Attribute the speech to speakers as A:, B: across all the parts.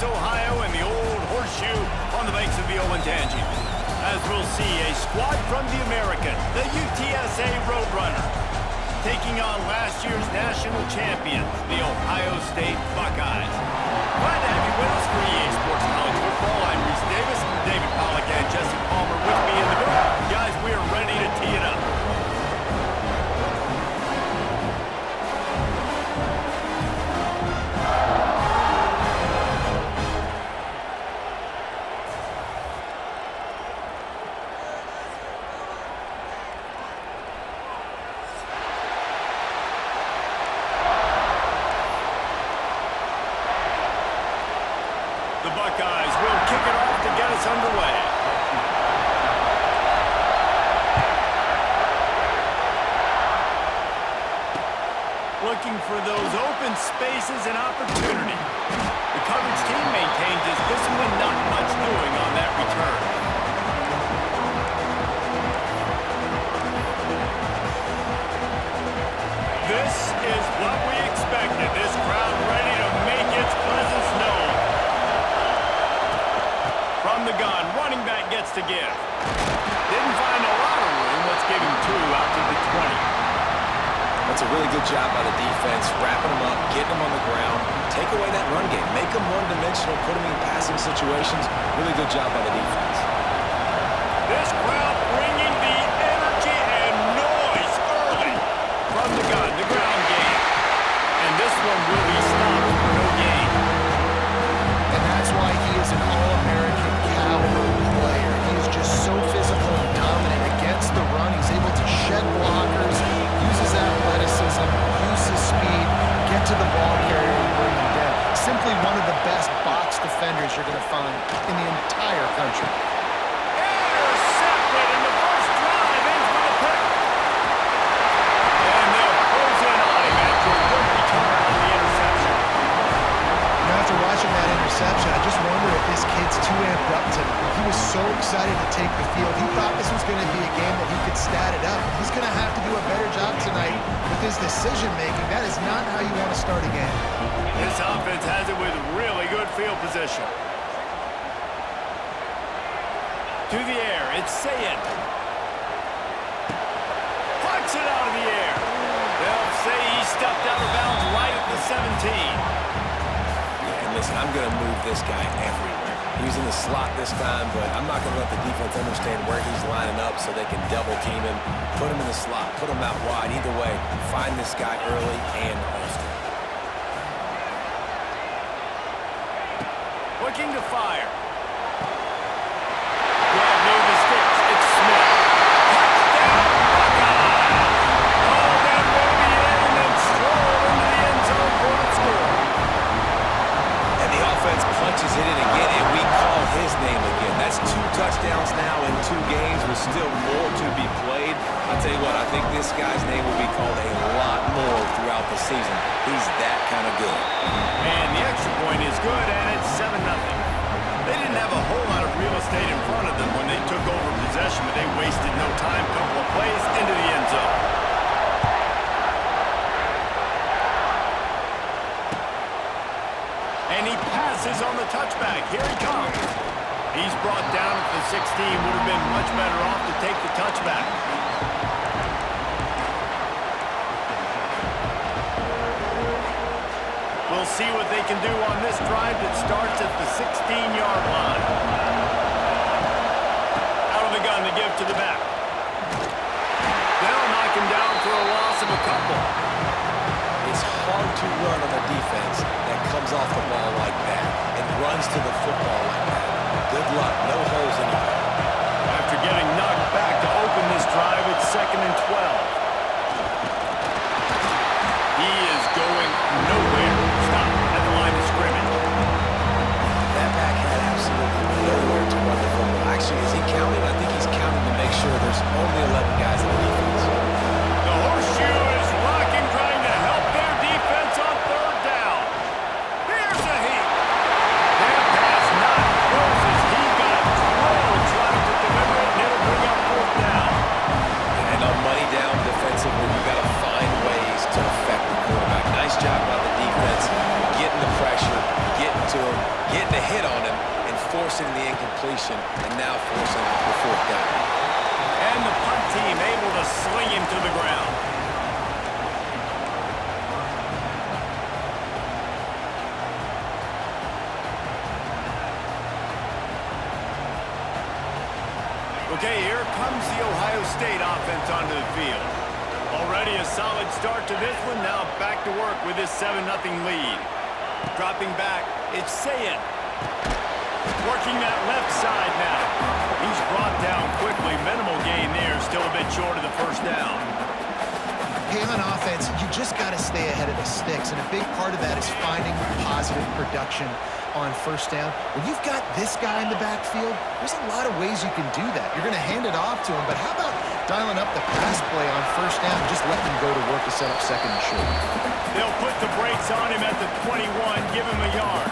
A: Ohio, and the old horseshoe on the banks of the Olentangy. As we'll see a squad from the American, the UTSA Roadrunners, taking on last year's national champions, the Ohio State Buckeyes. Glad to have you with us for EA Sports College Football. I'm Reese Davis, David Pollack, and Jesse Palmer with me in the booth. Guys, we are ready to tee it up. The Buckeyes will kick it off to get us underway. Looking for those open spaces and opportunity. The coverage team maintains his discipline, not much doing on that return. This is what we expected. This crowd ready to make its presence known. From the gun, running back gets to give. Didn't find a lot of room. Let's give him 2 out to the 20.
B: That's a really good job by the defense, wrapping them up, getting them on the ground. Take away that run game. Make them one-dimensional, put them in passing situations. Really good job by the defense.
A: This crowd bringing the energy and noise early. From the gun, the ground game. And this one will be stopped for no gain.
C: And that's why he is an All-American caliber player. He is just so physical and dominant against the run. He's able to shed blockers, use his athleticism, use his speed, get to the ball carrier and bring him down. Simply one of the best box defenders you're going to find in the entire country.
A: Intercepted, and the first drive ends with a pick. And they'll close in on him after a good return on the interception.
C: After watching that interception, I just wonder if this kid's too amped up tonight. He was so excited to take the field. He thought this was going to be a game that he could stat it up. He's going to have to do a better job tonight with his decision-making. That is not how you want to start a game.
A: This offense has it with really good field position. To the air, it's Sayin. Pucks it out of the air. They'll say he stepped out of bounds right at the 17.
B: Listen, I'm going to move this guy everywhere. He's in the slot this time, but I'm not going to let the defense understand where he's lining up so they can double team him, put him in the slot, put him out wide. Either way, find this guy early and often.
A: Looking to fire. Grab near the sticks. It's Smith. Touchdown, Buckeyes! Oh, that will be in and stroll into the end zone for the score.
B: And the offense punches it in again, and we call his name again. That's 2 touchdowns now in 2 games with still more to be played. I'll tell you what, I think this guy's name will be called a lot more throughout the season. He's that kind of good.
A: And the extra point is good, and it's 7-0. They didn't have a whole lot of real estate in front of them when they took over possession, but they wasted no time. Couple of plays into the end zone. And he passes on the touchback. Here he comes. He's brought down at the 16. Would have been much better off to take the touchback. We'll see what they can do on this drive that starts at the 16-yard line. Out of the gun to give to the back. They'll knock him down for a loss of a couple.
B: It's hard to run on a defense that comes off the ball like that and runs to the football like that. Good luck. No holes anywhere.
A: After getting knocked back to open this drive, it's 2nd and 12. He is going nowhere. Stop at the line of scrimmage.
B: That back had absolutely nowhere to run the football. Actually, is he counting? I think he's counting to make sure there's only 11 guys on the defense.
A: The horseshoe is rocking, trying to help their defense on 3rd down. Here's a heat. That pass not closes. He got thrown trying to deliver it, and it'll bring up 4th down.
B: And on money down forcing the incompletion and now forcing the fourth down.
A: And the punt team able to sling him to the ground. Okay, here comes the Ohio State offense onto the field. Already a solid start to this one. Now back to work with this 7-0 lead. Dropping back, it's Sayin. Working that left side now. He's brought down quickly. Minimal gain there. Still a bit short of the first down.
C: Hey, on offense, you just got to stay ahead of the sticks, and a big part of that is finding positive production on first down. When you've got this guy in the backfield, there's a lot of ways you can do that. You're going to hand it off to him, but how about dialing up the pass play on first down and just letting him go to work to set up second and short?
A: They'll put the brakes on him at the 21, give him a yard.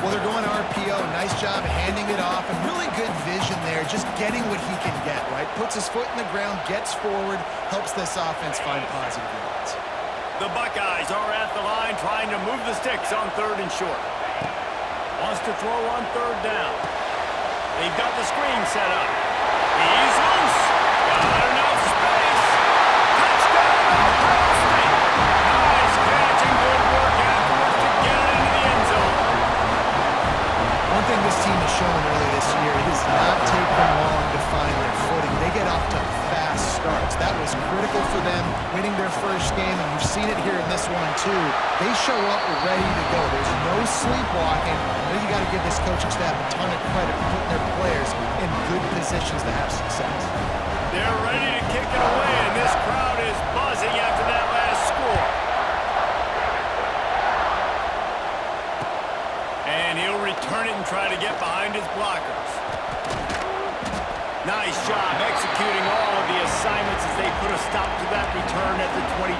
C: Well, they're going RPO. Nice job handing it off, and really good vision there, just getting what he can get, right? Puts his foot in the ground, gets forward, helps this offense find positive yards.
A: The Buckeyes are at the line trying to move the sticks on 3rd and short. Wants to throw on 3rd down. They've got the screen set up. He's loose. Got enough space. Touchdown, Ohio State. Nice catch and good work afterwards to get it into the end zone.
C: One thing this team has shown early this year, it does not take them long to find their footing. They get off to fast starts. That was critical for them winning their first game, and you've seen it here in this one too. They show up ready to go. There's no sleepwalking. I think you got to give this coaching staff a ton of credit for putting their players in good positions to have success.
A: They're ready to kick it away, and this crowd is buzzing after that last score. And he'll return it and try to get behind his blockers. Nice job executing all of the assignments as they put a stop to that return at the 22.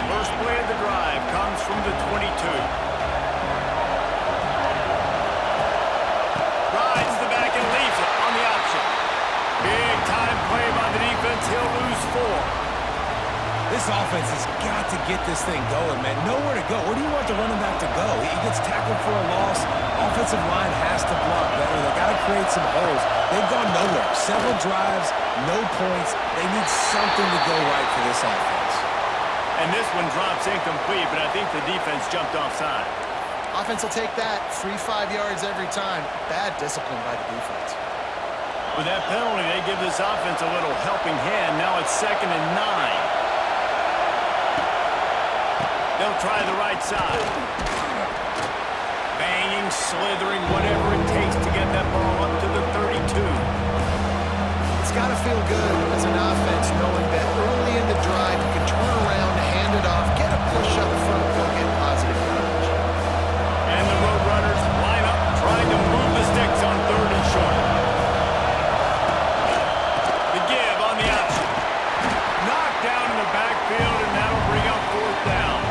A: First play of the drive comes from the 22. Rides the back and leaves it on the option. Big time play by the defense. He'll lose 4.
B: This offense has got to get this thing going, man. Nowhere to go. Where do you want the running back to go? He gets tackled for a loss. Offensive line has to block better. They got to create some holes. They've gone nowhere. Several drives, no points. They need something to go right for this offense.
A: And this one drops incomplete, but I think the defense jumped offside.
C: Offense will take that. 3-5 yards every time. Bad discipline by the defense.
A: With that penalty, they give this offense a little helping hand. Now it's 2nd and 9. They'll try the right side. Banging, slithering, whatever it takes to get that ball up to the 32.
C: It's got to feel good as an offense knowing that early in the drive you can turn around, hand it off, get a push up front, go get positive yardage.
A: And the Roadrunners line up trying to move the sticks on 3rd and short. The give on the option. Knocked down in the backfield, and that'll bring up 4th down.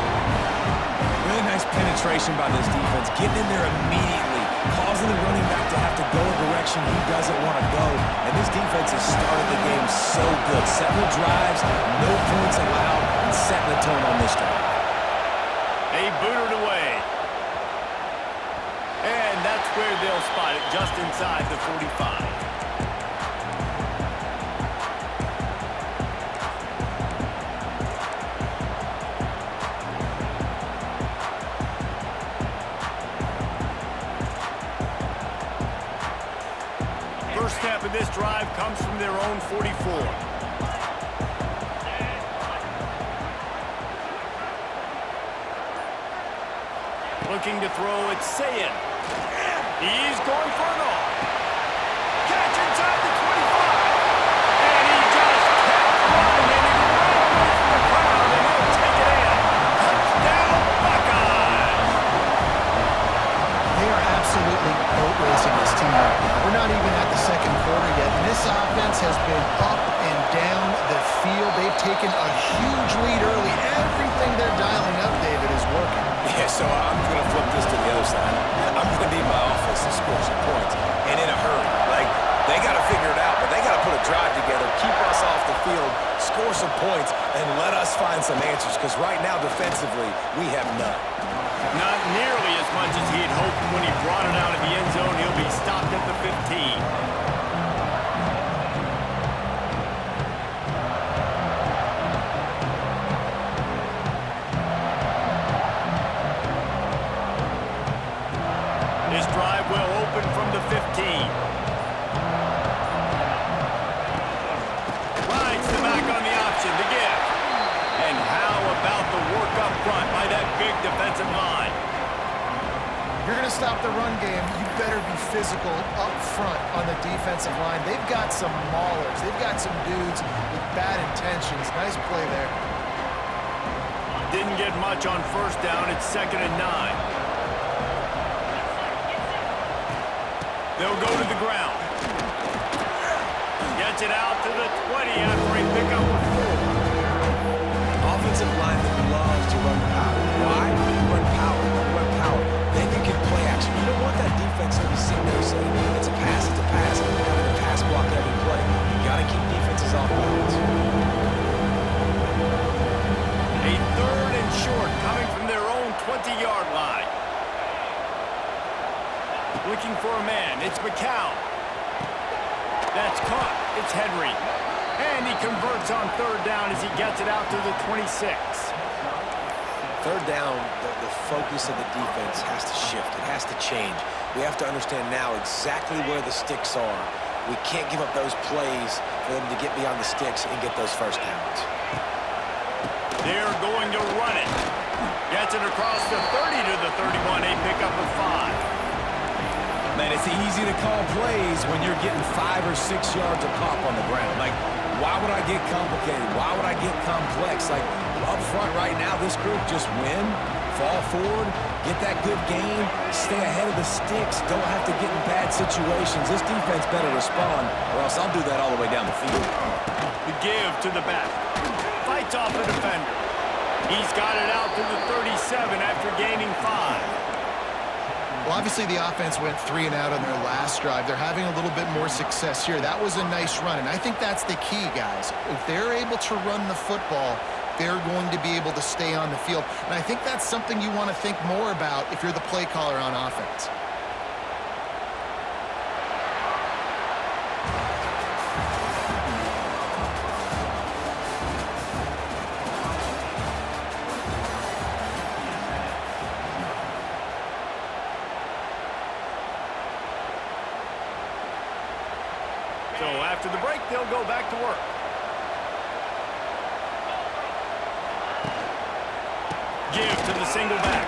B: Really nice penetration by this defense, getting in there immediately, causing the running back to have to go a direction he doesn't want to go. And this defense has started the game so good. Several drives, no points allowed, and setting the tone on this drive.
A: They booted away. And that's where they'll spot it, just inside the 45. First snap of this drive comes from their own 44. Looking to throw, it's Sayin. He's going for it all. Catch inside the 25. And he just kept running, and he ran away from the crowd, and he'll take it in. Touchdown, Buckeyes!
C: They are absolutely boat racing this team right now. We're not even at the second quarter yet, and this offense has been up and down the field. They've taken a huge lead early. Everything they're dialing up, David, is working.
B: Yeah, so I'm going to flip this to the other side. I'm going to need my offense to score some points, and in a hurry. Like, they got to figure it out, but they got to put a drive together, keep us off the field, score some points and let us find some answers, because right now, defensively, we have none.
A: Not nearly as much as he had hoped when he brought it out of the end zone. He'll be stopped at the 15. His drive will open from the 15. Rides the back on the option to give. And how about the work up front by that big defensive line?
C: If you're going to stop the run game, you better be physical up front on the defensive line. They've got some maulers. They've got some dudes with bad intentions. Nice play there.
A: Didn't get much on first down. It's 2nd and 9. They'll go to the ground. Gets it out to the 20 after a pickup of 4.
B: Offensive linemen love to run power. Why? You run power. You run power. Then you can play action. You don't want that defense to be sitting there saying, it's a pass, it's a pass. Having a pass block every play. You got to keep defenses off balance.
A: A 3rd and short coming from their own 20-yard line. Looking for a man. It's McCown. That's caught. It's Henry. And he converts on 3rd down as he gets it out to the 26.
B: 3rd down, the focus of the defense has to shift. It has to change. We have to understand now exactly where the sticks are. We can't give up those plays for them to get beyond the sticks and get those first downs.
A: They're going to run it. Gets it across the 30 to the 31. A pickup of 5.
B: Man, it's easy to call plays when you're getting 5 or 6 yards a pop on the ground. Like, why would I get complicated? Why would I get complex? Like, up front right now, this group just win, fall forward, get that good game, stay ahead of the sticks, don't have to get in bad situations. This defense better respond, or else I'll do that all the way down the field.
A: The give to the back. Fights off the defender. He's got it out to the 37 after gaining 5.
C: Well, obviously the offense went 3 and out on their last drive. They're having a little bit more success here. That was a nice run, and I think that's the key, guys. If they're able to run the football, they're going to be able to stay on the field. And I think that's something you want to think more about if you're the play caller on offense.
A: So after the break, they'll go back to work. Give to the single back.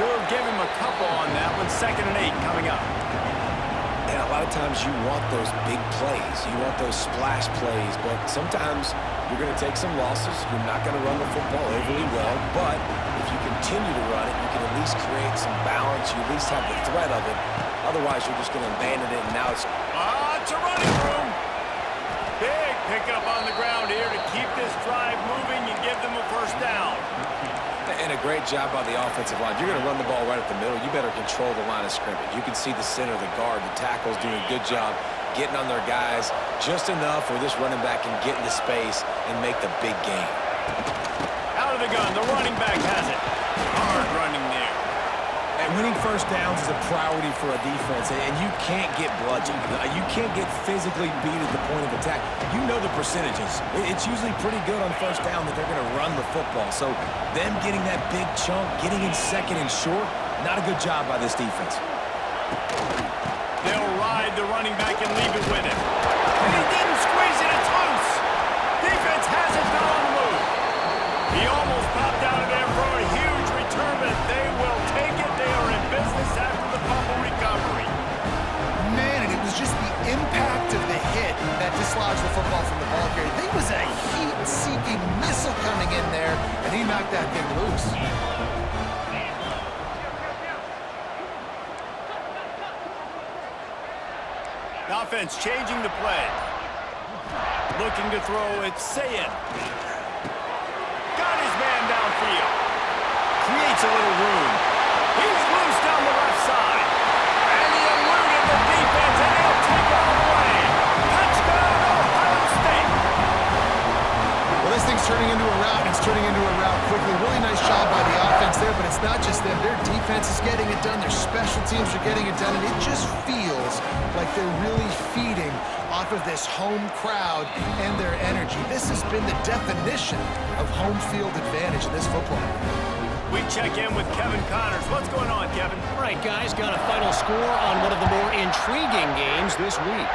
A: We'll give him a couple on that one. 2nd and 8 coming up.
B: And a lot of times you want those big plays. You want those splash plays. But sometimes you're going to take some losses. You're not going to run the football overly well. But if you continue to run it, you can at least create some balance. You at least have the threat of it. Otherwise, you're just going to abandon it, and now it's...
A: It's a running room. Big pickup on the ground here to keep this drive moving and give them a first down.
B: And a great job by the offensive line. You're going to run the ball right at the middle. You better control the line of scrimmage. You can see the center, the guard, the tackles doing a good job getting on their guys just enough where this running back can get into space and make the big game.
A: Out of the gun, the running back has it. Hard running there.
B: And winning first downs is a priority for a defense, and you can't get bludgeoned. You can't get physically beat at the point of attack. You know the percentages. It's usually pretty good on first down that they're going to run the football. So them getting that big chunk, getting in 2nd and short, not a good job by this defense.
A: They'll ride the running back and leave it with him. And he didn't squeeze it. It's loose. Defense has it down on the move. He almost popped out of there for a huge return, but they will take it. They are in business after the fumble recovery.
C: Man, and it was just the impact of the hit that dislodged the football from the ball carrier. There was a heat-seeking missile coming in there, and he knocked that thing loose.
A: The offense changing the play. Looking to throw, it's Sayin. Got his man downfield. Creates a little room. He's loose down the left side. And he eluded the defense, and he'll take it all the way. Touchdown, Ohio State.
C: is turning into a route, and it's turning into a route quickly. Really nice job by the offense there, but it's not just them. Their defense is getting it done. Their special teams are getting it done, and it just feels like they're really feeding off of this home crowd and their energy. This has been the definition of home field advantage in this football game.
A: We check in with Kevin Connors. What's going on, Kevin?
D: All right, guys, got a final score on one of the more intriguing games this week.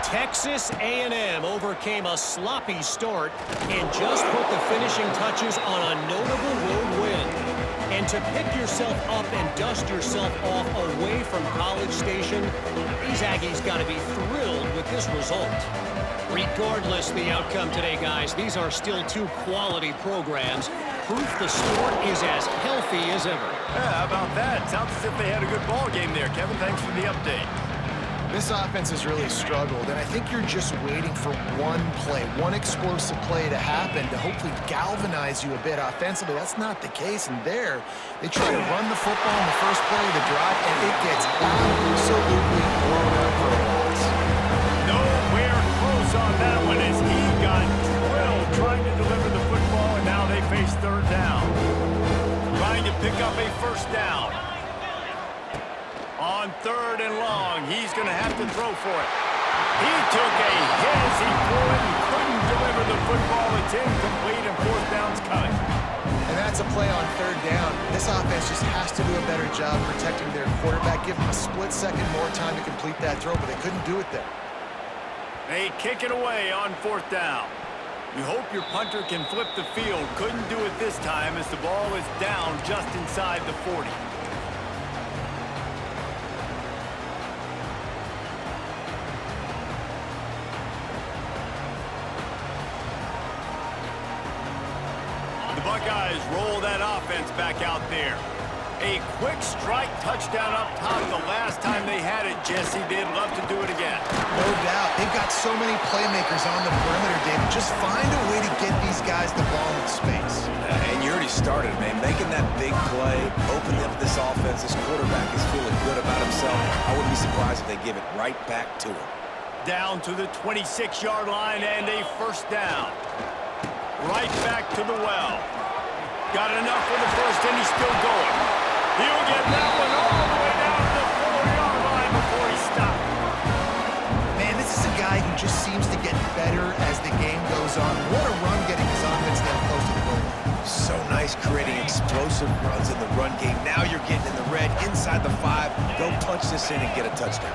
D: Texas A&M overcame a sloppy start and just put the finishing touches on a notable road win. And to pick yourself up and dust yourself off away from College Station, these Aggies got to be thrilled with this result. Regardless the outcome today, guys, these are still two quality programs. Proof the sport is as healthy as ever.
A: Yeah, how about that? Sounds as if they had a good ball game there, Kevin. Thanks for the update.
C: This offense has really struggled, and I think you're just waiting for one play, one explosive play to happen to hopefully galvanize you a bit offensively. That's not the case, and there, they try to run the football in the first play of the drive, and it gets absolutely blown up for a loss.
A: Nowhere close on that one as he got drilled trying to deliver the football, and now they face third down. Trying to pick up a first down. On third and long, he's going to have to throw for it. He took a hit as he threw it and couldn't deliver the football. It's incomplete and fourth down's coming.
C: And that's a play on third down. This offense just has to do a better job protecting their quarterback. Give him a split second more time to complete that throw, but they couldn't do it there.
A: They kick it away on fourth down. You hope your punter can flip the field. Couldn't do it this time as the ball is down just inside the 40. The Buckeyes roll that offense back out there. A quick strike touchdown up top the last time they had it, Jesse. They'd love to do it again.
C: No doubt. They've got so many playmakers on the perimeter, David. Just find a way to get these guys the ball in space.
B: And you already started, man. Making that big play, opening up this offense. This quarterback is feeling good about himself. I wouldn't be surprised if they give it right back to him.
A: Down to the 26-yard line and a first down. Right back to the well. Got enough for the first, and he's still going. He'll get that one all the way down to the 4-yard line before he stopped.
C: Man, this is a guy who just seems to get better as the game goes on. What a run getting his offense that close to the goal line.
B: So nice creating explosive runs in the run game. Now you're getting in the red, inside the 5. Go punch this in and get a touchdown.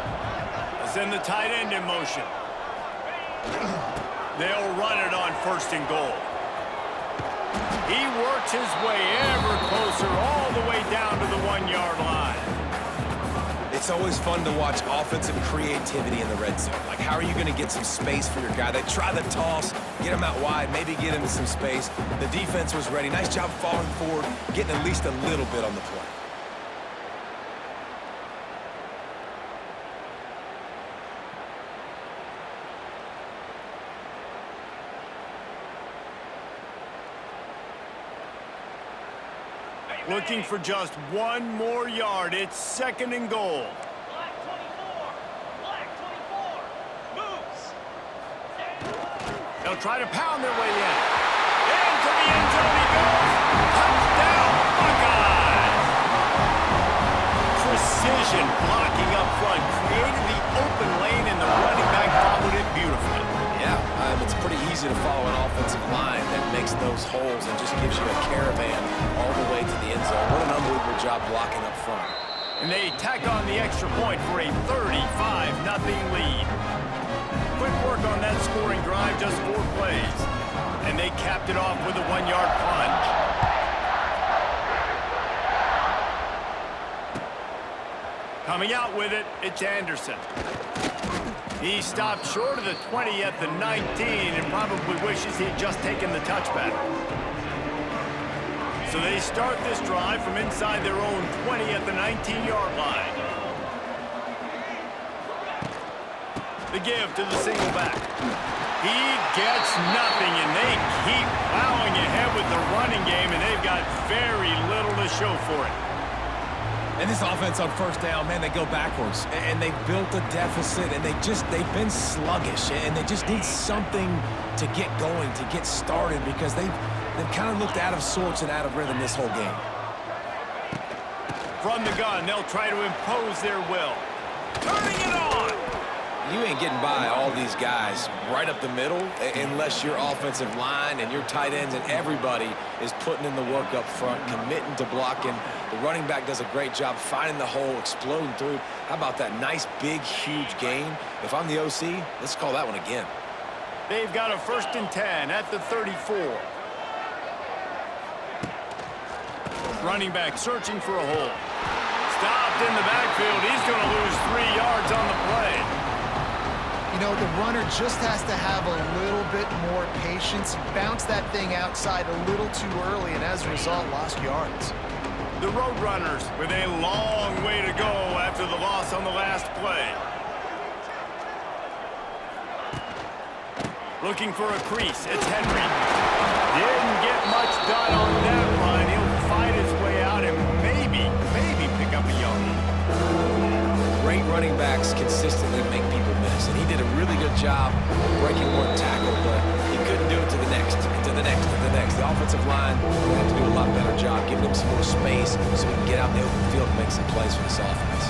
A: Send the tight end in motion. They'll run it on first and goal. He works his way ever closer all the way down to the 1-yard line.
B: It's always fun to watch offensive creativity in the red zone. Like, how are you going to get some space for your guy? They try the toss, get him out wide, maybe get him some space. The defense was ready. Nice job falling forward, getting at least a little bit on the play.
A: Looking for just one more yard. It's second and goal.
E: Black 24. Moves.
A: They'll try to pound their way in. Into the end zone he goes. Touchdown, Buckeyes! Precision blocking up front. Created the open lane, and the running back followed it beautifully.
B: Yeah, it's pretty easy to follow an offensive line that makes those holes and just gives you a caravan all the way to the end zone. What an unbelievable job blocking up front.
A: And they tack on the extra point for a 35-0 lead. Quick work on that scoring drive, just 4 plays. And they capped it off with a 1-yard plunge. Coming out with it, it's Anderson. He stopped short of the 20 at the 19 and probably wishes he'd just taken the touchback. So they start this drive from inside their own 20 at the 19-yard line. The give to the single back. He gets nothing, and they keep plowing ahead with the running game, and they've got very little to show for it.
B: And this offense on first down, man, they go backwards. And they've built a deficit, and they've been sluggish. And they just need something to get going, to get started, because they've kind of looked out of sorts and out of rhythm this whole game.
A: From the gun, they'll try to impose their will. Turning it on!
B: You ain't getting by all these guys right up the middle unless your offensive line and your tight ends and everybody is putting in the work up front, committing to blocking. The running back does a great job finding the hole, exploding through. How about that nice, big, huge gain? If I'm the OC, let's call that one again.
A: They've got a 1st and 10 at the 34. Running back searching for a hole. Stopped in the backfield. He's going to lose 3 yards on the play.
C: You know, the runner just has to have a little bit more patience. He bounced that thing outside a little too early, and as a result, lost yards.
A: The Roadrunners with a long way to go after the loss on the last play. Looking for a crease. It's Henry. Didn't get much done on that run. He'll fight his way out and maybe pick up a yard.
B: Great running backs consistently make people miss, and he did a really good job breaking one tackle, but he couldn't do it to the next, and to the next, and the next. The offensive line will have to do a lot better job giving him some more space so he can get out in the open field and make some plays for this offense.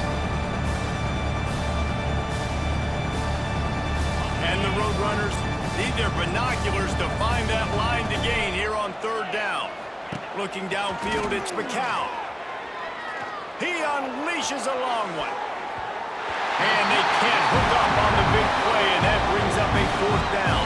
A: And the Roadrunners need their binoculars to find that line to gain here on 3rd down. Looking downfield, it's McCown. He unleashes a long one. And they can't hook up on the big play, and that brings up a 4th down.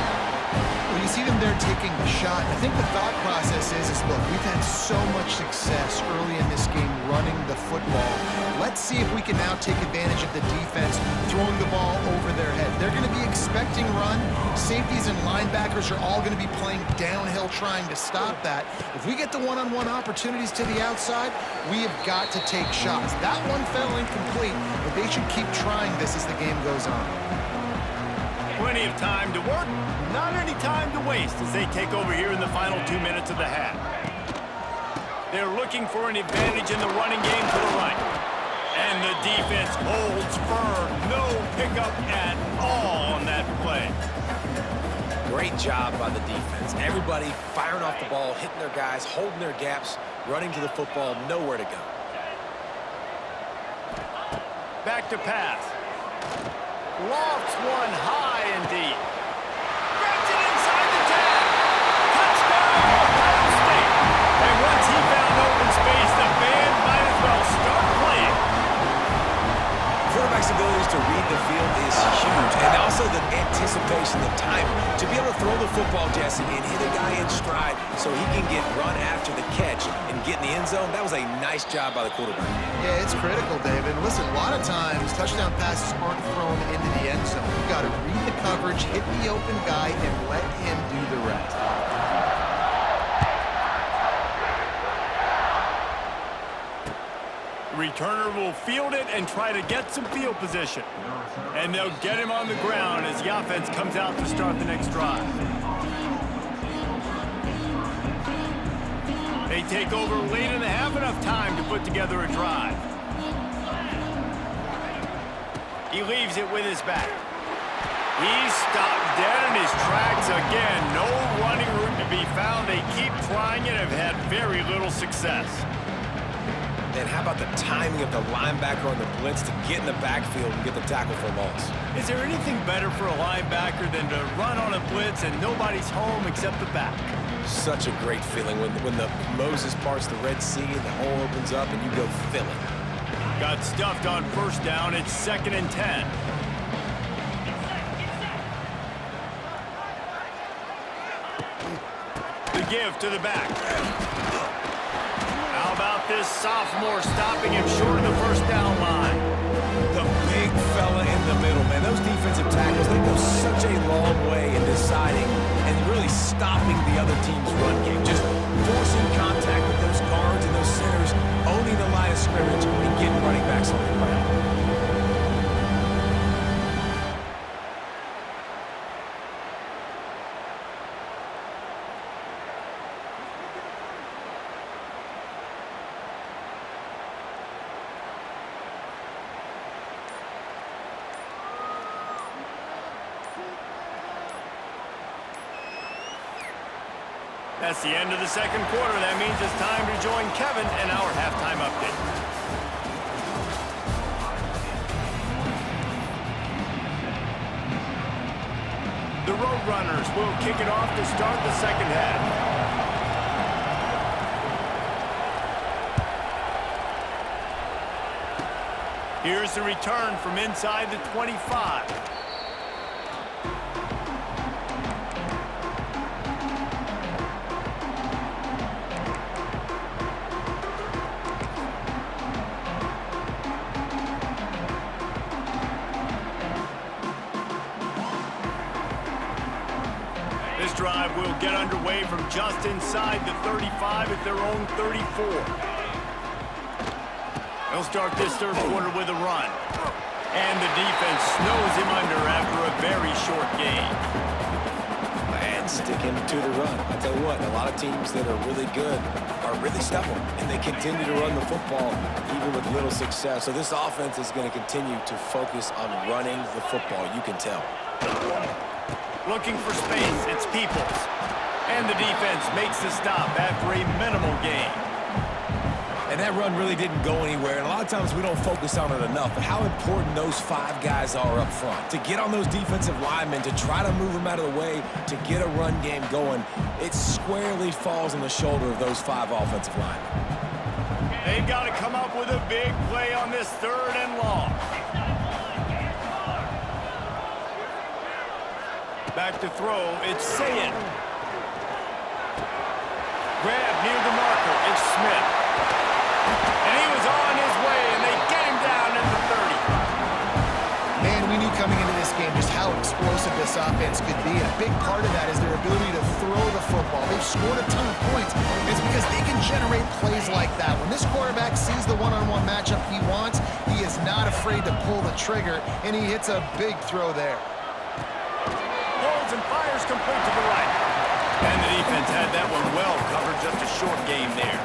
C: Well, you see them there taking the shot. I think the thought process is look, we've had so much success early in this game running the football. Let's see if we can now take advantage of the defense throwing the ball over their head. They're going to be expecting run. Safeties and linebackers are all going to be playing downhill trying to stop that. If we get the one-on-one opportunities to the outside, we have got to take shots. That one fell incomplete, but they should keep trying this as the game goes on.
A: Plenty of time to work, not any time to waste as they take over here in the final 2 minutes of the half. They're looking for an advantage in the running game to the right. And the defense holds firm. No pickup at all on that play.
B: Great job by the defense. Everybody firing off the ball, hitting their guys, holding their gaps, running to the football, nowhere to go.
A: Back to pass. Lofts one high and deep. Grabs it inside the tag. Touchdown, Ohio State. And once he found open space, the band might as well start playing.
B: Quarterback's abilities to read the field is huge, and also the anticipation, the time to be able to throw the football, Jesse, and hit a guy in stride so he can get run after the catch and get in the end zone. That was a nice job by the quarterback.
C: Yeah, it's critical, David. Listen, a lot of times touchdown passes aren't thrown into the end zone. You've got to read the coverage, hit the open guy, and let him do the rest.
A: Returner will field it and try to get some field position. And they'll get him on the ground as the offense comes out to start the next drive. They take over late in the half, enough time to put together a drive. He leaves it with his back. He's stopped dead in his tracks again. No running room to be found. They keep trying it and have had very little success.
B: And how about the timing of the linebacker on the blitz to get in the backfield and get the tackle for a loss?
A: Is there anything better for a linebacker than to run on a blitz and nobody's home except the back?
B: Such a great feeling when the Moses parts the Red Sea and the hole opens up and you go fill it.
A: Got stuffed on 1st down. It's 2nd and 10. The give to the back. How about this sophomore stopping him short of the 1st down line?
B: The big fella in the middle, man. Those defensive tackles, they go such a long way in deciding and really stopping the other team's run game. Just forcing contact with those guards and those centers, owning the line of scrimmage and getting running backs on the ground.
A: That's the end of the second quarter. That means it's time to join Kevin in our halftime update. The Roadrunners will kick it off to start the second half. Here's the return from inside the 25. This drive will get underway from just inside the 35 at their own 34. They'll start this third quarter with a run. And the defense snows him under after a very short game.
B: And sticking to the run. I tell you what, a lot of teams that are really good are really stubborn, and they continue to run the football even with little success. So this offense is going to continue to focus on running the football. You can tell.
A: Looking for space, it's Peoples. And the defense makes the stop after a minimal gain.
B: And that run really didn't go anywhere. And a lot of times we don't focus on it enough. But how important those 5 guys are up front. To get on those defensive linemen, to try to move them out of the way, to get a run game going, it squarely falls on the shoulder of those 5 offensive linemen.
A: They've got to come up with a big play on this third and long. Back to throw, it's Sayin. Grab near the marker, it's Smith. And he was on his way, and they get him down at the 30.
C: Man, we knew coming into this game just how explosive this offense could be, and a big part of that is their ability to throw the football. They've scored a ton of points, and it's because they can generate plays like that. When this quarterback sees the one-on-one matchup he wants, he is not afraid to pull the trigger, and he hits a big throw there.
A: Holds and fires complete to the right. And the defense had that one well covered, just a short game there.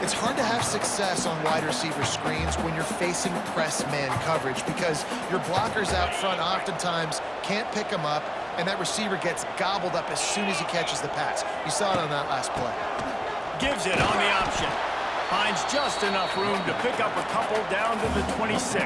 C: It's hard to have success on wide receiver screens when you're facing press man coverage because your blockers out front oftentimes can't pick them up, and that receiver gets gobbled up as soon as he catches the pass. You saw it on that last play.
A: Gives it on the option. Finds just enough room to pick up a couple down to the 26.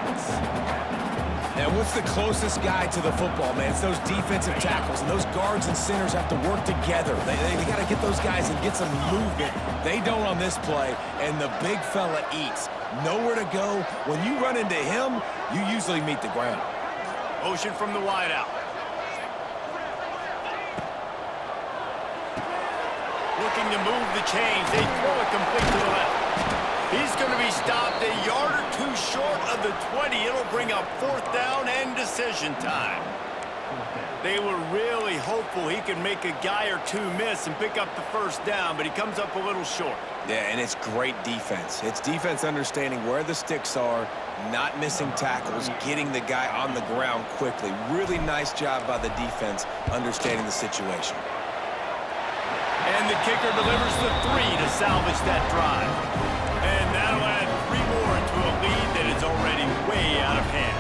B: And what's the closest guy to the football, man? It's those defensive tackles, and those guards and centers have to work together. They got to get those guys and get some movement. They don't on this play, and the big fella eats. Nowhere to go. When you run into him, you usually meet the ground.
A: Motion from the wideout. Looking to move the chains. They throw it complete to the left. He's going to be stopped a yard or 2 short of the 20. It'll bring up 4th down and decision time. They were really hopeful he could make a guy or 2 miss and pick up the 1st down, but he comes up a little short.
B: Yeah, and it's great defense. It's defense understanding where the sticks are, not missing tackles, getting the guy on the ground quickly. Really nice job by the defense understanding the situation.
A: And the kicker delivers the 3 to salvage that drive. And that'll add 3 more into a lead that is already way out of hand.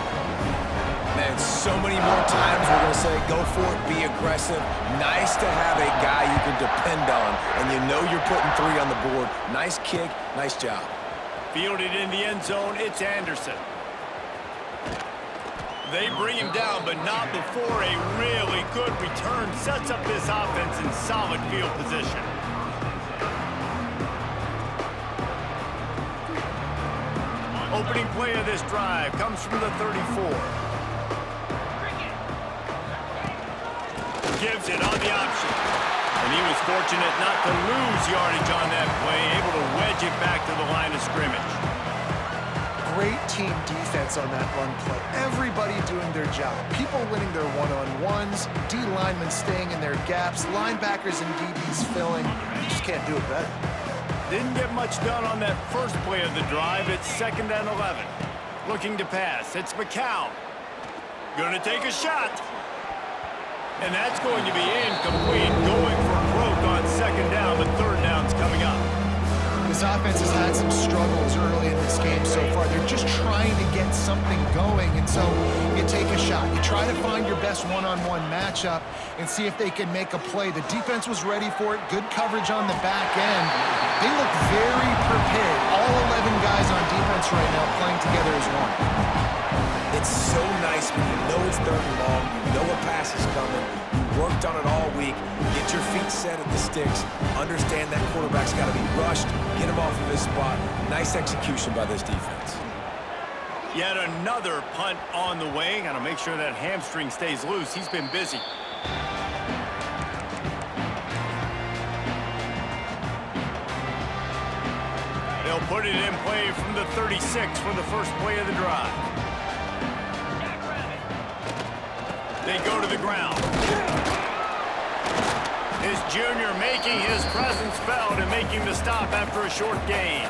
B: Man, so many more times we're going to say, go for it, be aggressive. Nice to have a guy you can depend on, and you know you're putting 3 on the board. Nice kick, nice job.
A: Fielded in the end zone, it's Anderson. They bring him down, but not before a really good return sets up this offense in solid field position. Opening play of this drive comes from the 34. Gives it on the option. And he was fortunate not to lose yardage on that play, able to wedge it back to the line of scrimmage.
C: Great team defense on that run play. Everybody doing their job. People winning their one-on-ones, D linemen staying in their gaps, linebackers and DBs filling. You just can't do it better.
A: Didn't get much done on that first play of the drive. It's 2nd and 11. Looking to pass. It's McCown. Going to take a shot. And that's going to be incomplete. Going for broke on 2nd down, but 3rd down's coming up.
C: This offense has had some struggles early in this game so far. They're just trying to get something going, and so you take a shot. You try to find your best one-on-one matchup and see if they can make a play. The defense was ready for it. Good coverage on the back end. They look very prepared. All 11 guys on defense right now playing together as one.
B: It's so nice when you know it's 3rd and long, you know a pass is coming, you worked on it all week, get your feet set at the sticks, understand that quarterback's got to be rushed, get him off of his spot. Nice execution by this defense.
A: Yet another punt on the way. Got to make sure that hamstring stays loose. He's been busy. They'll put it in play from the 36 for the first play of the drive. They go to the ground. His junior making his presence felt and making the stop after a short gain.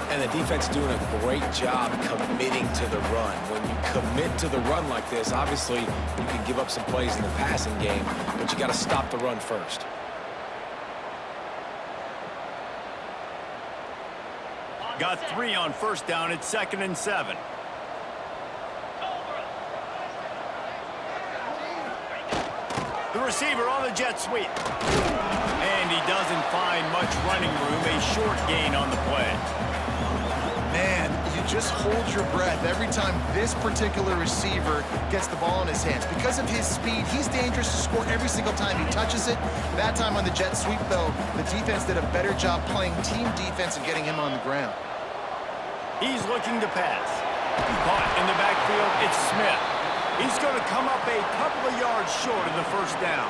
B: And the defense doing a great job committing to the run. When you commit to the run like this, obviously you can give up some plays in the passing game, but you got to stop the run first.
A: Got 3 on first down. It's 2nd and 7. The receiver on the jet sweep. And he doesn't find much running room. A short gain on the play.
C: Man, you just hold your breath every time this particular receiver gets the ball in his hands. Because of his speed, he's dangerous to score every single time he touches it. That time on the jet sweep, though, the defense did a better job playing team defense and getting him on the ground.
A: He's looking to pass. Caught in the backfield, it's Smith. He's going to come up a couple of yards short of the first down.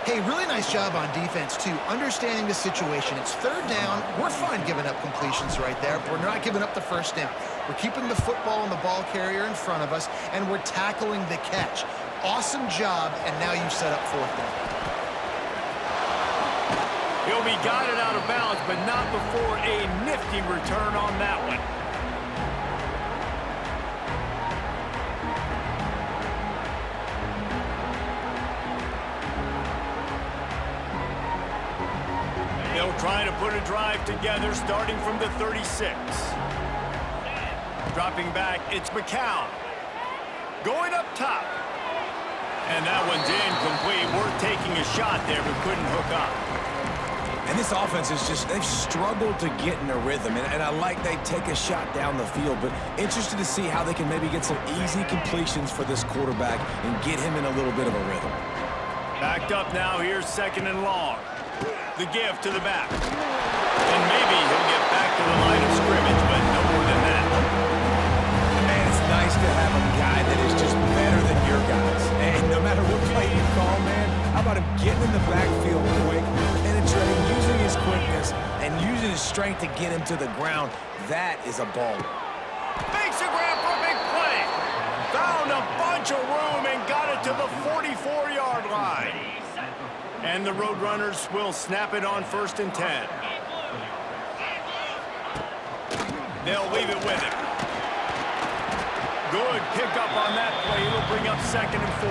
C: Hey, really nice job on defense, too, understanding the situation. It's 3rd down. We're fine giving up completions right there. We're not giving up the first down. We're keeping the football and the ball carrier in front of us, and we're tackling the catch. Awesome job, and now you've set up 4th down.
A: He'll be guided out of bounds, but not before a nifty return on that one. They'll try to put a drive together starting from the 36. Dropping back, it's McCown. Going up top. And that one's incomplete. Worth taking a shot there, but couldn't hook up.
B: And this offense is just, they've struggled to get in a rhythm. And I like they take a shot down the field, but interested to see how they can maybe get some easy completions for this quarterback and get him in a little bit of a rhythm.
A: Backed up now, here's 2nd and long. The give to the back. And maybe he'll get back to the line of scrimmage, but no more than that.
B: Man, it's nice to have a guy that is just better than your guys. And no matter what play you call, man, how about him getting in the backfield quick, penetrating, using his quickness, and using his strength to get him to the ground. That is a baller.
A: Makes a grab for a big play. Found a bunch of room and got it to the 44-yard line. And the Roadrunners will snap it on 1st and 10. They'll leave it with him. Good pickup on that play. It'll bring up 2nd and 4.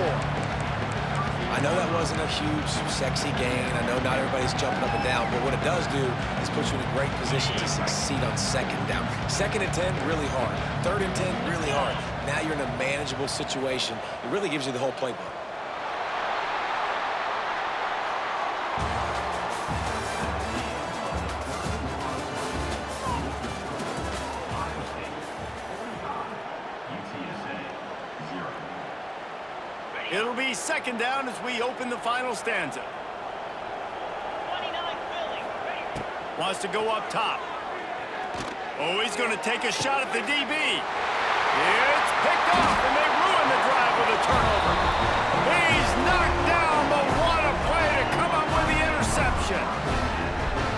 B: I know that wasn't a huge, sexy gain. I know not everybody's jumping up and down, but what it does do is put you in a great position to succeed on 2nd down. 2nd and 10, really hard. 3rd and 10, really hard. Now you're in a manageable situation. It really gives you the whole playbook.
A: It'll be 2nd down as we open the final stanza. Wants to go up top. Oh, he's going to take a shot at the DB. It's picked off, and they ruin the drive with a turnover. He's knocked down, but what a play to come up with the interception.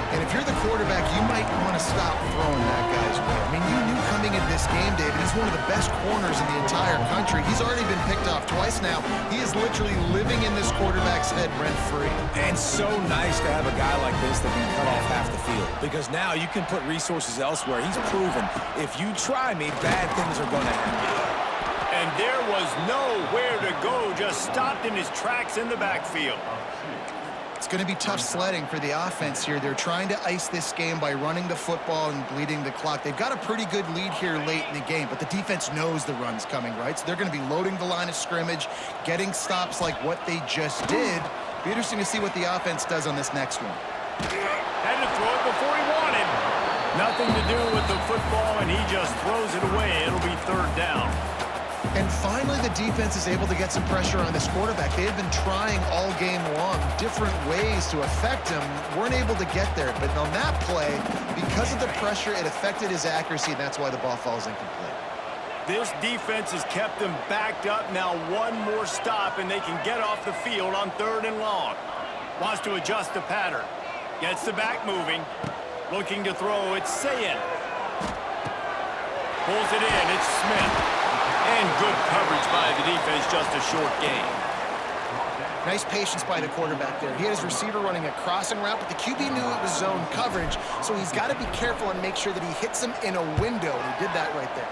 C: And if you're the quarterback, you might want to stop throwing that guy's way. I mean, you knew coming into this game, David, he's one of the best corners in the entire country. He's already been picked off twice now. He is literally living in this quarterback's head rent-free.
B: And so nice to have a guy like this that can cut off half the field. Because now you can put resources elsewhere. He's proven, if you try me, bad things are going to happen.
A: And there was nowhere to go, just stopped in his tracks in the backfield.
C: It's going to be tough sledding for the offense here. They're trying to ice this game by running the football and bleeding the clock. They've got a pretty good lead here late in the game, but the defense knows the run's coming, right? So they're going to be loading the line of scrimmage, getting stops like what they just did. Be interesting to see what the offense does on this next one.
A: Had to throw it before he wanted. Nothing to do with the football, and he just throws it away. It'll be third down.
C: And finally, the defense is able to get some pressure on this quarterback. They had been trying all game long different ways to affect him, weren't able to get there. But on that play, because of the pressure, it affected his accuracy, and that's why the ball falls incomplete.
A: This defense has kept them backed up. Now one more stop, and they can get off the field on 3rd and long. Wants to adjust the pattern. Gets the back moving. Looking to throw, it's Sayin. Pulls it in, it's Smith. And good coverage by the defense, just a short gain.
C: Nice patience by the quarterback there. He had his receiver running a crossing route, but the QB knew it was zone coverage, so he's got to be careful and make sure that he hits him in a window. He did that right there.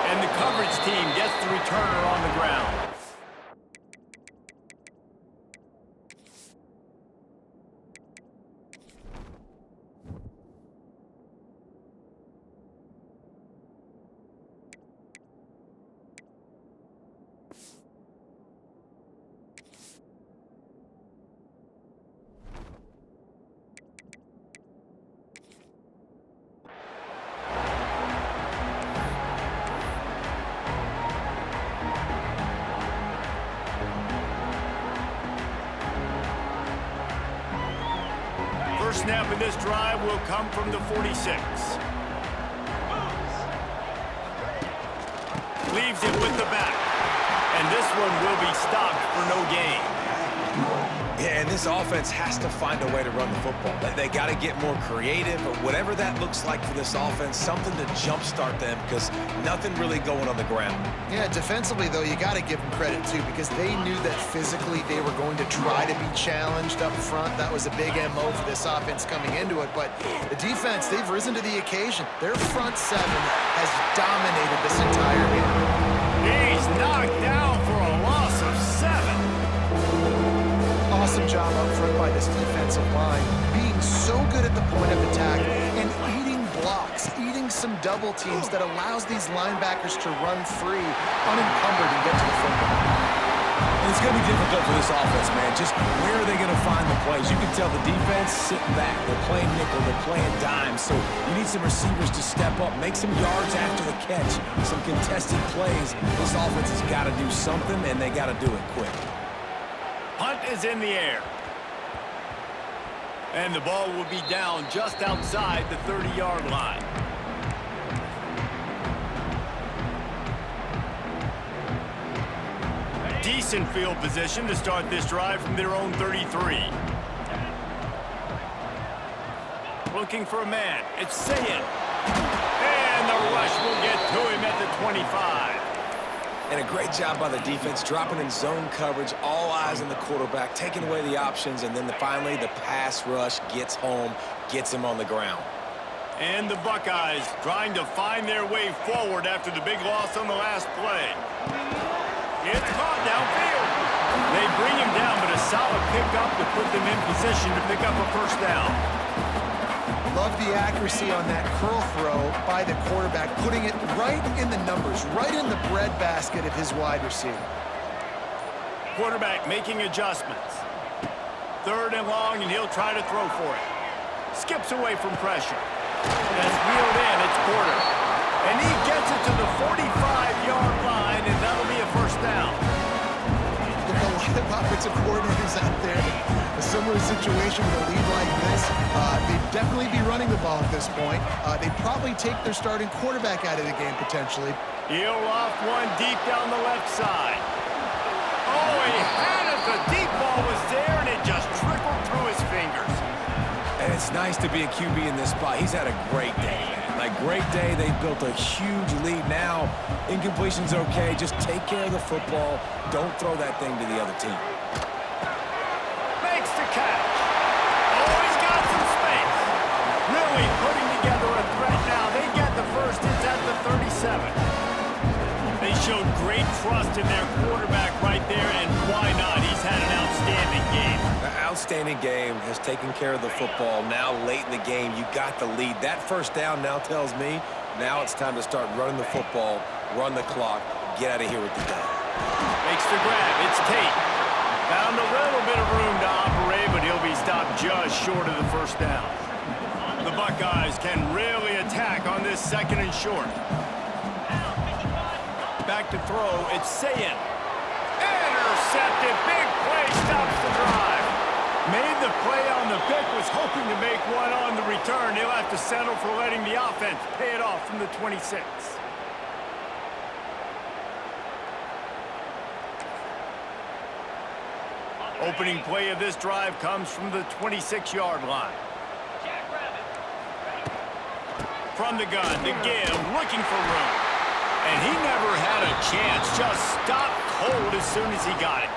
A: And the coverage team gets the returner on the ground. First snap in this drive will come from the 46. Leaves it with the back. And this one will be stopped for no gain.
B: Yeah, and this offense has to find a way to run the football. They got to get more creative, but whatever that looks like for this offense, something to jumpstart them because nothing really going on the ground.
C: Yeah, defensively, though, you got to give them credit, too, because they knew that physically they were going to try to be challenged up front. That was a big MO for this offense coming into it. But the defense, they've risen to the occasion. Their front seven has dominated this entire game.
A: He's knocked down for a loss of 7.
C: Awesome job up front by this defensive line, being so good at the point of attack and eating blocks, eating some double teams that allows these linebackers to run free, unencumbered, and get to the football.
B: And it's going to be difficult for this offense, man. Just where are they going to find the plays? You can tell the defense sitting back. They're playing nickel. They're playing dime. So you need some receivers to step up, make some yards after the catch, some contested plays. This offense has got to do something, and they got to do it quick.
A: Punt is in the air. And the ball will be down just outside the 30-yard line. Decent field position to start this drive from their own 33. Looking for a man. It's Sayin. And the rush will get to him at the 25.
B: And a great job by the defense, dropping in zone coverage, all eyes on the quarterback, taking away the options, and then finally the pass rush gets home, gets him on the ground.
A: And the Buckeyes trying to find their way forward after the big loss on the last play. It's caught downfield. They bring him down, but a solid pickup to put them in position to pick up a first down.
C: Love the accuracy on that curl throw by the quarterback, putting it right in the numbers, right in the breadbasket of his wide receiver.
A: Quarterback making adjustments. 3rd and long, and he'll try to throw for it. Skips away from pressure. That's wheeled in, it's Porter. And he gets it to the 45-yard line, and that'll be a first down.
C: There are a lot of offensive coordinators out there. A similar situation with a lead like this. They'd definitely be running the ball at this point. They'd probably take their starting quarterback out of the game, potentially.
A: He'll loft one deep down the left side. Oh, he had it. The deep ball was there, and it just trickled through his fingers.
B: And it's nice to be a QB in this spot. He's had a great day, man. Like, great day. They've built a huge lead now. Incompletion's okay. Just take care of the football. Don't throw that thing to the other team.
A: Makes the catch. Oh, he's got some space. Really putting together a threat now. They get the first. It's at the 37. They showed great trust in their quarterback right there, and why not? He's had an outstanding game.
B: An outstanding game, has taken care of the football. Now, late in the game, you got the lead. That first down now tells me now it's time to start running the football, run the clock, get out of here with the dub.
A: Makes the grab. It's Tate. Found a little bit of room to operate, but he'll be stopped just short of the first down. The Buckeyes can really attack on this 2nd and short. Back to throw. It's Sayin. Intercepted. Big play stops the drive. Made the play on the pick, was hoping to make one on the return. He'll have to settle for letting the offense pay it off from the 26. Opening play of this drive comes from the 26-yard line. From the gun to give, looking for room. And he never had a chance, just stopped cold as soon as he got it.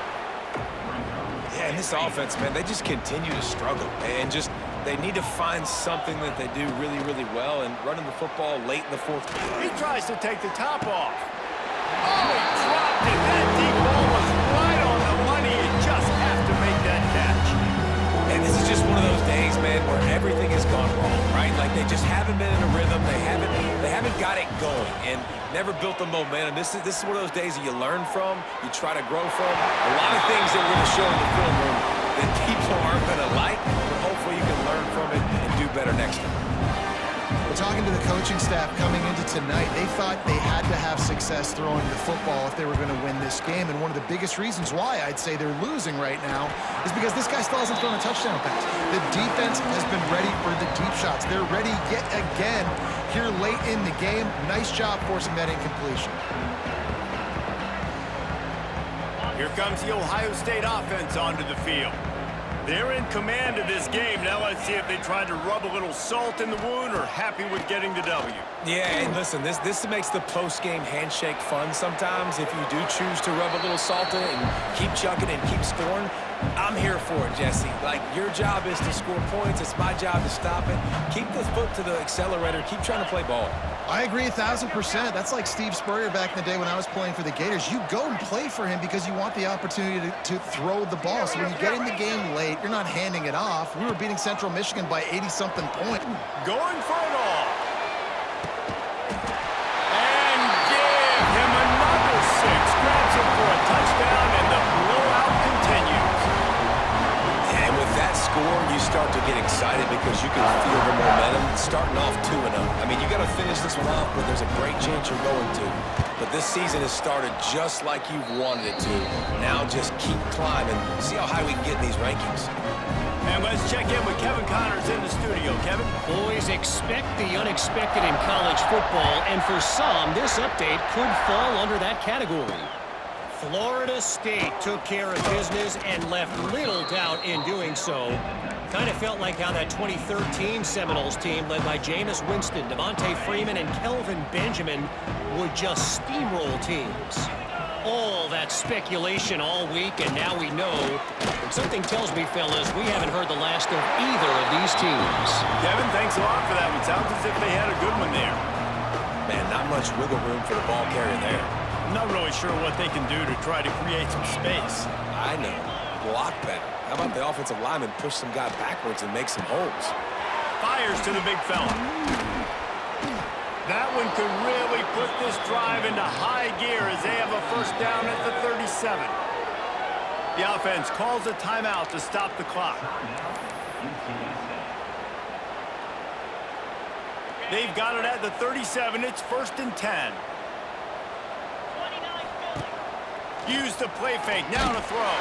B: Yeah, and this offense, man, they just continue to struggle. And just, they need to find something that they do really, really well. And running the football late in the 4th quarter.
A: He tries to take the top off. Oh, he dropped it. That deep ball was right on the money. You just have to make that catch.
B: And this is just one of those days, man, where everything has gone wrong, right? Like they just haven't been in a rhythm. They haven't got it going and never built the momentum. This is one of those days that you learn from, you try to grow from. A lot of things that we're going to show in the film room that people aren't going to like, but hopefully you can learn from it and do better next time.
C: Talking to the coaching staff coming into tonight, they thought they had to have success throwing the football if they were going to win this game. And one of the biggest reasons why I'd say they're losing right now is because this guy still hasn't thrown a touchdown pass. The defense has been ready for the deep shots. They're ready yet again here late in the game. Nice job forcing that incompletion.
A: Here comes the Ohio State offense onto the field. They're in command of this game. Now let's see if they try to rub a little salt in the wound or happy with getting the W.
B: Yeah, and listen, this makes the post-game handshake fun sometimes. If you do choose to rub a little salt in it and keep chucking and keep scoring, I'm here for it, Jesse. Like, your job is to score points. It's my job to stop it. Keep the foot to the accelerator. Keep trying to play ball.
C: I agree 1,000%. That's like Steve Spurrier back in the day when I was playing for the Gators. You go and play for him because you want the opportunity to throw the ball. So when you get in the game late, you're not handing it off. We were beating Central Michigan by 80-something points.
A: Going for it all. And give him another 6. Grabs him for a touchdown, and the blowout continues.
B: And with that score, you start to get excited because you can feel the momentum starting off 2-0. I mean, you got to finish this one off, but there's a great chance you're going to. But this season has started just like you've wanted it to. Now just keep climbing. See how high we can get in these rankings.
A: And let's check in with Kevin Connors in the studio. Kevin?
D: Boys, expect the unexpected in college football, and for some, this update could fall under that category. Florida State took care of business and left little doubt in doing so. Kind of felt like how that 2013 Seminoles team led by Jameis Winston, Devontae Freeman, and Kelvin Benjamin would just steamroll teams. All that speculation all week, and now we know. But something tells me, fellas, we haven't heard the last of either of these teams.
A: Kevin, thanks a lot for that. It sounds as if they had a good one there.
B: Man, not much wiggle room for the ball carrier there.
A: I'm not really sure what they can do to try to create some space.
B: I know. Block better. How about the offensive lineman push some guy backwards and make some holes?
A: Fires to the big fella. That one could really put this drive into high gear as they have a first down at the 37. The offense calls a timeout to stop the clock. They've got it at the 37. It's 1st and 10. Use the play fake. Now to throw.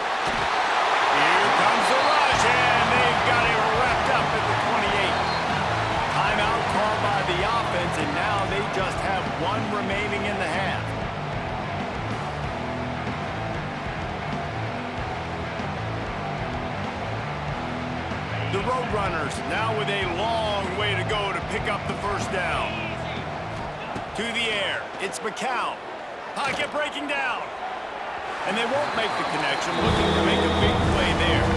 A: Here comes the rush, and they've got it wrapped up at the 28. Timeout called by the offense, and now they just have one remaining in the half. The Roadrunners now with a long way to go to pick up the first down. To the air, it's McCown. Pocket breaking down. And they won't make the connection, looking to make a big play there.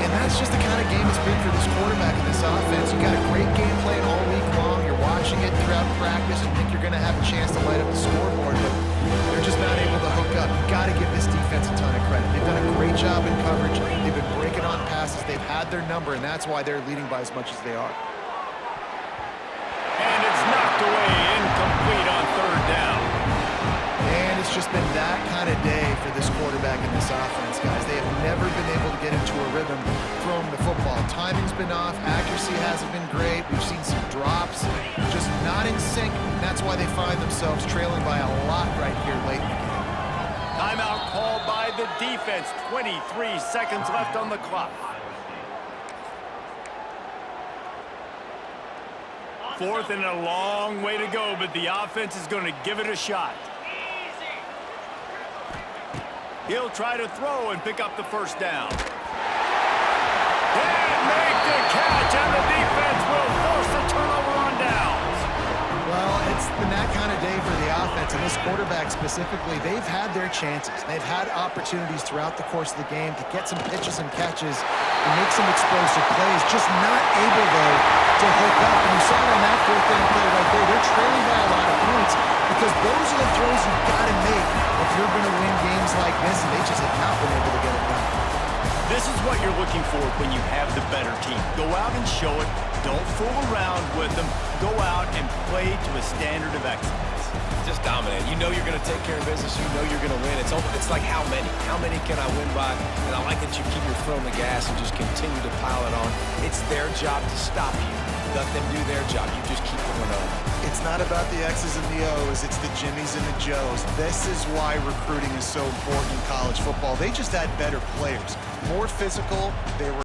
C: And that's just the kind of game it's been for this quarterback and this offense. You got a great game plan all week long. You're watching it throughout throughout practice and think you're going to have a chance to light up the scoreboard, but they're just not able to hook up. You've got to give this defense a ton of credit. They've done a great job in coverage. They've been breaking on passes. They've had their number, and that's why they're leading by as much as they are.
A: And it's knocked away, incomplete on third down.
C: And it's just been that kind of day for this quarterback and this offense, guys. They have never been able to get into a rhythm throwing the football. Timing's been off. Accuracy hasn't been great. We've seen some drops, just not in sync. That's why they find themselves trailing by a lot right here late in the game.
A: Timeout called by the defense. 23 seconds left on the clock. Fourth and a long way to go, but the offense is going to give it a shot. He'll try to throw and pick up the first down. And make the catch, and the defense will force the turnover on downs.
C: Well, it's been that kind of day for the offense, and this quarterback specifically, they've had their chances. They've had opportunities throughout the course of the game to get some pitches and catches and make some explosive plays, just not able, though, to hook up. And you saw it on that fourth down play right there. They're trailing by a lot of points because those are the throws you've got to make if you're going to win games like this, and they just have not been able to get it done.
A: This is what you're looking for when you have the better team. Go out and show it. Don't fool around with them. Go out and play to a standard of excellence.
B: Just dominate. You know you're going to take care of business. You know you're going to win. It's like how many? How many can I win by? And I like that you keep your foot on the gas and just continue to pile it on. It's their job to stop you. Let them do their job. You just keep going on.
C: It's not about the X's and the O's. It's the Jimmies and the Joes. This is why recruiting is so important in college football. They just had better players, more physical. They were